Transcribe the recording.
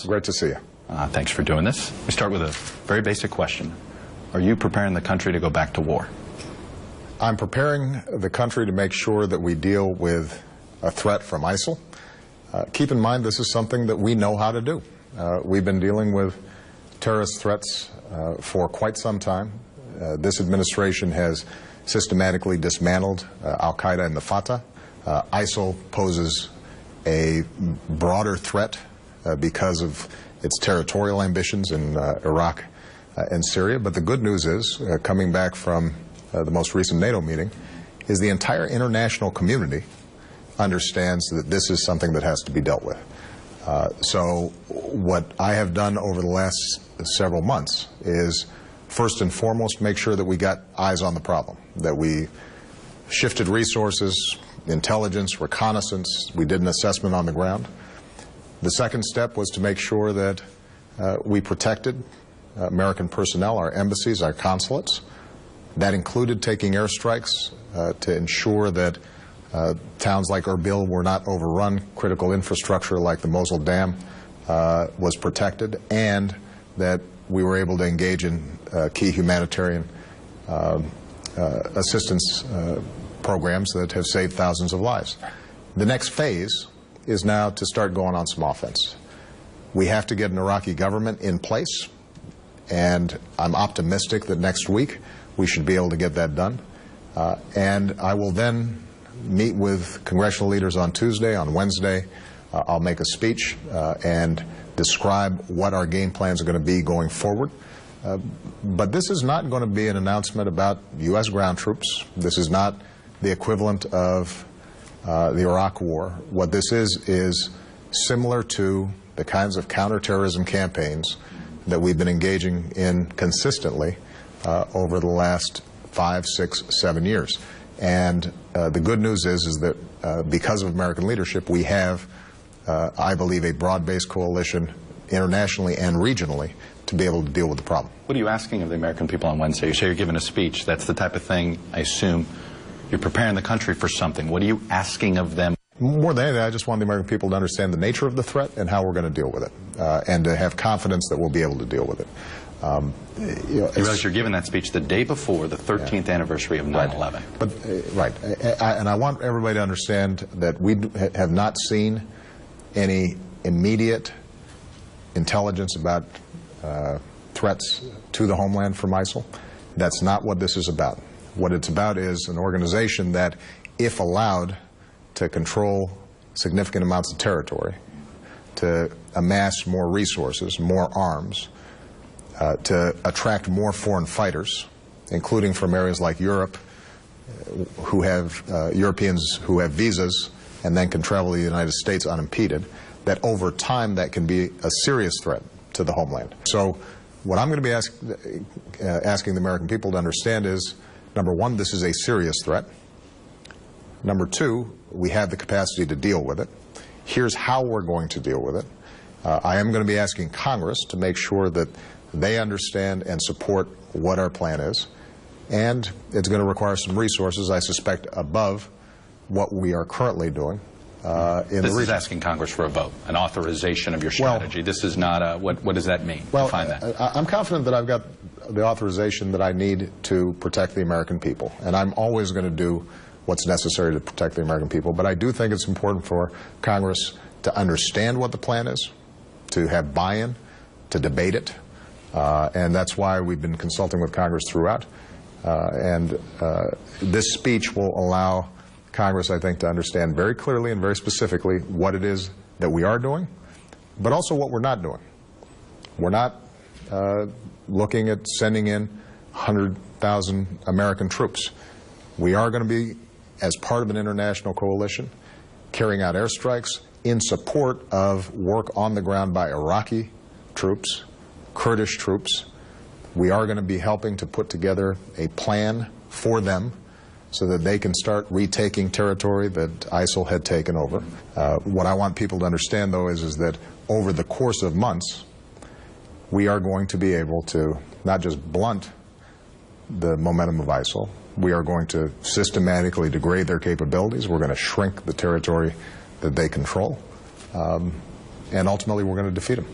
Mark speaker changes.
Speaker 1: us.
Speaker 2: Great to see you.
Speaker 1: Thanks for doing this. We start with a very basic question. Are you preparing the country to go back to war?
Speaker 2: I'm preparing the country to make sure that we deal with a threat from ISIL. Keep in mind, this is something that we know how to do. We've been dealing with terrorist threats for quite some time. This administration has systematically dismantled al-Qaeda and the Fatah. ISIL poses a broader threat because of its territorial ambitions in Iraq and Syria. But the good news is, coming back from the most recent NATO meeting, is the entire international community understands that this is something that has to be dealt with. So what I have done over the last several months is, first and foremost, make sure that we got eyes on the problem, that we shifted resources, intelligence, reconnaissance. We did an assessment on the ground. The second step was to make sure that we protected American personnel, our embassies, our consulates. That included taking airstrikes to ensure that towns like Erbil were not overrun, critical infrastructure like the Mosul Dam was protected, and that we were able to engage in key humanitarian assistance programs that have saved thousands of lives. The next phase is now to start going on some offense. We have to get an Iraqi government in place, and I'm optimistic that next week we should be able to get that done. And I will then meet with congressional leaders on Tuesday. On Wednesday, I'll make a speech and describe what our game plans are going to be going forward. But this is not going to be an announcement about U.S. ground troops. This is not the equivalent of the Iraq War. What this is similar to the kinds of counterterrorism campaigns that we've been engaging in consistently over the last 5, 6, 7 years. And the good news is that because of American leadership, we have, I believe, a broad-based coalition internationally and regionally to be able to deal with the problem.
Speaker 1: What are you asking of the American people on Wednesday? You say you're giving a speech. That's the type of thing, I assume, you're preparing the country for something. What are you asking of them?
Speaker 2: More than anything, I just want the American people to understand the nature of the threat and how we're going to deal with it, and to have confidence that we'll be able to deal with it.
Speaker 1: You realize you're giving that speech the day before the 13th anniversary of 9/11.
Speaker 2: But, right. And I want everybody to understand that we have not seen any immediate intelligence about threats to the homeland from ISIL. That's not what this is about. What it's about is an organization that, if allowed to control significant amounts of territory, to amass more resources, more arms, to attract more foreign fighters, including from areas like Europe, who have Europeans who have visas and then can travel to the United States unimpeded, that over time that can be a serious threat to the homeland. So what I'm going to be asking the American people to understand is, number one, this is a serious threat. Number two, we have the capacity to deal with it. Here's how we're going to deal with it. I am going to be asking Congress to make sure that they understand and support what our plan is. And it's going to require some resources, I suspect, above what we are currently doing.
Speaker 1: This is asking Congress for a vote, an authorization of your strategy. Well, this is not a, what does that mean?
Speaker 2: Well,
Speaker 1: define that.
Speaker 2: I'm confident that I've got the authorization that I need to protect the American people. And I'm always going to do what's necessary to protect the American people. But I do think it's important for Congress to understand what the plan is, to have buy-in, to debate it. And that's why we've been consulting with Congress throughout. This speech will allow Congress, I think, to understand very clearly and very specifically what it is that we are doing, but also what we're not doing. We're not looking at sending in 100,000 American troops. We are going to be, as part of an international coalition, carrying out airstrikes in support of work on the ground by Iraqi troops, Kurdish troops. We are going to be helping to put together a plan for them so that they can start retaking territory that ISIL had taken over. What I want people to understand, though, is that over the course of months, we are going to be able to not just blunt the momentum of ISIL, we are going to systematically degrade their capabilities, we're going to shrink the territory that they control, and ultimately we're going to defeat them.